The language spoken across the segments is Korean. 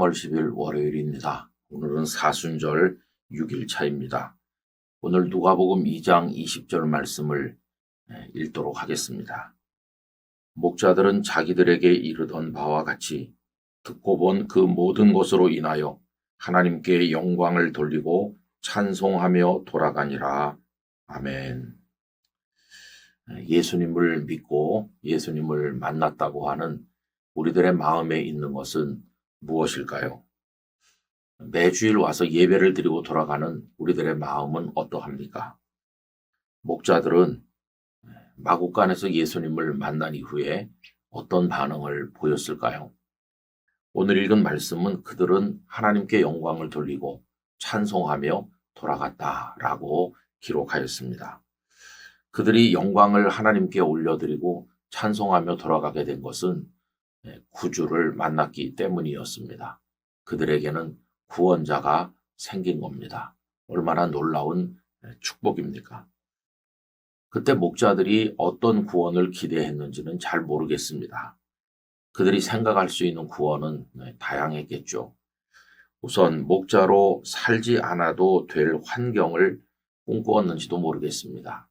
3월 10일 월요일입니다. 오늘은 사순절 6일차입니다. 오늘 누가복음 2장 20절 말씀을 읽도록 하겠습니다. 목자들은 자기들에게 이르던 바와 같이 듣고 본 그 모든 것으로 인하여 하나님께 영광을 돌리고 찬송하며 돌아가니라. 아멘. 예수님을 믿고 예수님을 만났다고 하는 우리들의 마음에 있는 것은 무엇일까요? 매주일 와서 예배를 드리고 돌아가는 우리들의 마음은 어떠합니까? 목자들은 마국간에서 예수님을 만난 이후에 어떤 반응을 보였을까요? 오늘 읽은 말씀은 그들은 하나님께 영광을 돌리고 찬송하며 돌아갔다라고 기록하였습니다. 그들이 영광을 하나님께 올려드리고 찬송하며 돌아가게 된 것은 구주를 만났기 때문이었습니다. 그들에게는 구원자가 생긴 겁니다. 얼마나 놀라운 축복입니까? 그때 목자들이 어떤 구원을 기대했는지는 잘 모르겠습니다. 그들이 생각할 수 있는 구원은 다양했겠죠. 우선 목자로 살지 않아도 될 환경을 꿈꾸었는지도 모르겠습니다.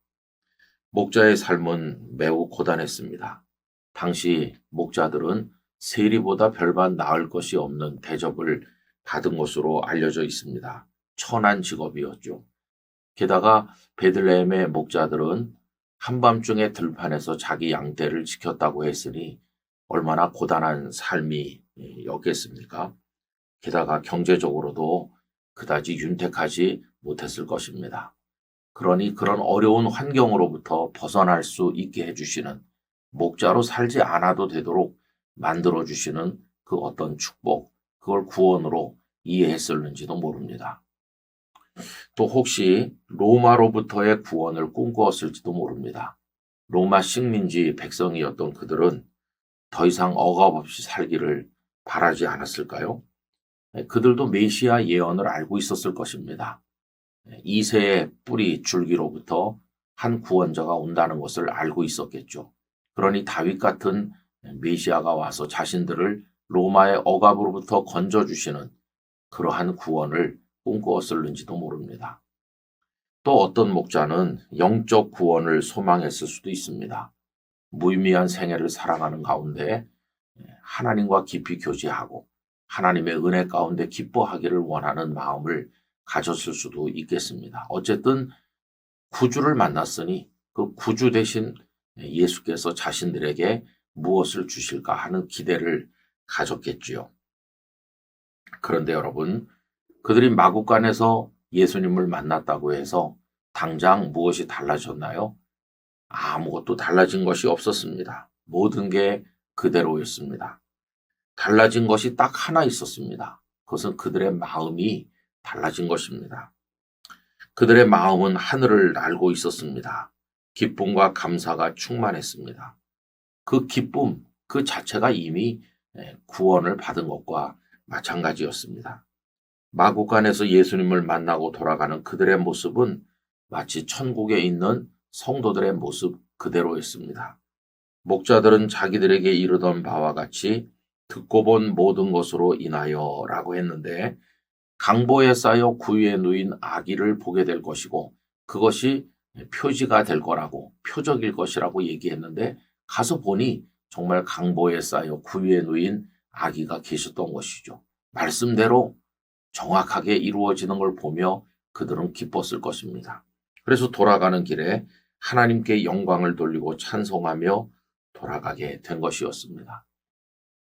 목자의 삶은 매우 고단했습니다. 당시 목자들은 세리보다 별반 나을 것이 없는 대접을 받은 것으로 알려져 있습니다. 천한 직업이었죠. 게다가 베들레헴의 목자들은 한밤중에 들판에서 자기 양떼를 지켰다고 했으니 얼마나 고단한 삶이었겠습니까? 게다가 경제적으로도 그다지 윤택하지 못했을 것입니다. 그러니 그런 어려운 환경으로부터 벗어날 수 있게 해주시는, 목자로 살지 않아도 되도록 만들어주시는 그 어떤 축복, 그걸 구원으로 이해했을는지도 모릅니다. 또 혹시 로마로부터의 구원을 꿈꾸었을지도 모릅니다. 로마 식민지 백성이었던 그들은 더 이상 억압 없이 살기를 바라지 않았을까요? 그들도 메시아 예언을 알고 있었을 것입니다. 이새의 뿌리 줄기로부터 한 구원자가 온다는 것을 알고 있었겠죠. 그러니 다윗 같은 메시아가 와서 자신들을 로마의 억압으로부터 건져주시는 그러한 구원을 꿈꾸었을는지도 모릅니다. 또 어떤 목자는 영적 구원을 소망했을 수도 있습니다. 무의미한 생애를 살아가는 가운데 하나님과 깊이 교제하고 하나님의 은혜 가운데 기뻐하기를 원하는 마음을 가졌을 수도 있겠습니다. 어쨌든 구주를 만났으니 그 구주 대신 예수께서 자신들에게 무엇을 주실까 하는 기대를 가졌겠지요. 그런데 여러분, 그들이 마국간에서 예수님을 만났다고 해서 당장 무엇이 달라졌나요? 아무것도 달라진 것이 없었습니다. 모든 게 그대로였습니다. 달라진 것이 딱 하나 있었습니다. 그것은 그들의 마음이 달라진 것입니다. 그들의 마음은 하늘을 날고 있었습니다. 기쁨과 감사가 충만했습니다. 그 기쁨 그 자체가 이미 구원을 받은 것과 마찬가지였습니다. 마국간에서 예수님을 만나고 돌아가는 그들의 모습은 마치 천국에 있는 성도들의 모습 그대로였습니다. 목자들은 자기들에게 이르던 바와 같이 듣고 본 모든 것으로 인하여 라고 했는데, 강보에 쌓여 구유에 누인 아기를 보게 될 것이고 그것이 표지가 될 거라고, 표적일 것이라고 얘기했는데, 가서 보니 정말 강보에 쌓여 구유에 누인 아기가 계셨던 것이죠. 말씀대로 정확하게 이루어지는 걸 보며 그들은 기뻤을 것입니다. 그래서 돌아가는 길에 하나님께 영광을 돌리고 찬송하며 돌아가게 된 것이었습니다.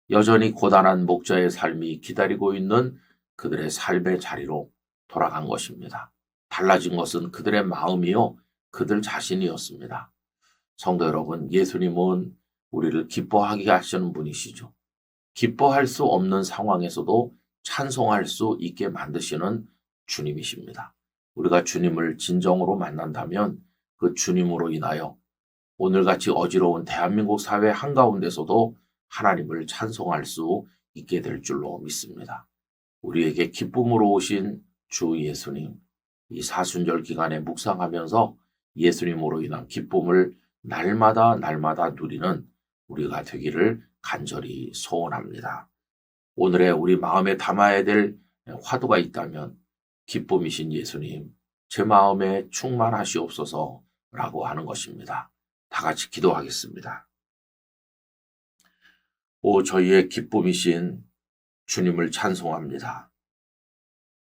여전히 고단한 목자의 삶이 기다리고 있는 그들의 삶의 자리로 돌아간 것입니다. 달라진 것은 그들의 마음이요, 그들 자신이었습니다. 성도 여러분, 예수님은 우리를 기뻐하게 하시는 분이시죠. 기뻐할 수 없는 상황에서도 찬송할 수 있게 만드시는 주님이십니다. 우리가 주님을 진정으로 만난다면 그 주님으로 인하여 오늘같이 어지러운 대한민국 사회 한가운데서도 하나님을 찬송할 수 있게 될 줄로 믿습니다. 우리에게 기쁨으로 오신 주 예수님, 이 사순절 기간에 묵상하면서 예수님으로 인한 기쁨을 날마다 누리는 우리가 되기를 간절히 소원합니다. 오늘의 우리 마음에 담아야 될 화두가 있다면 기쁨이신 예수님, 제 마음에 충만하시옵소서라고 하는 것입니다. 다 같이 기도하겠습니다. 오 저희의 기쁨이신 주님을 찬송합니다.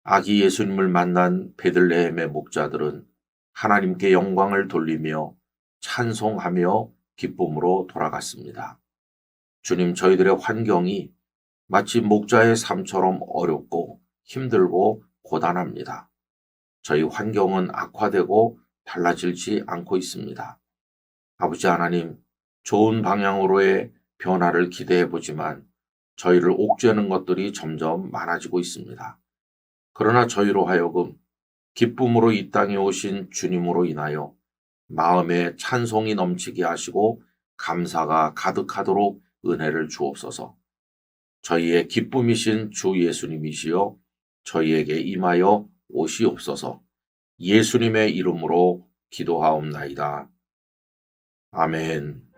아기 예수님을 만난 베들레헴의 목자들은 하나님께 영광을 돌리며 찬송하며 기쁨으로 돌아갔습니다. 주님, 저희들의 환경이 마치 목자의 삶처럼 어렵고 힘들고 고단합니다. 저희 환경은 악화되고 달라지지 않고 있습니다. 아버지 하나님, 좋은 방향으로의 변화를 기대해 보지만 저희를 옥죄는 것들이 점점 많아지고 있습니다. 그러나 저희로 하여금 기쁨으로 이 땅에 오신 주님으로 인하여 마음에 찬송이 넘치게 하시고 감사가 가득하도록 은혜를 주옵소서. 저희의 기쁨이신 주 예수님이시여 저희에게 임하여 오시옵소서. 예수님의 이름으로 기도하옵나이다. 아멘.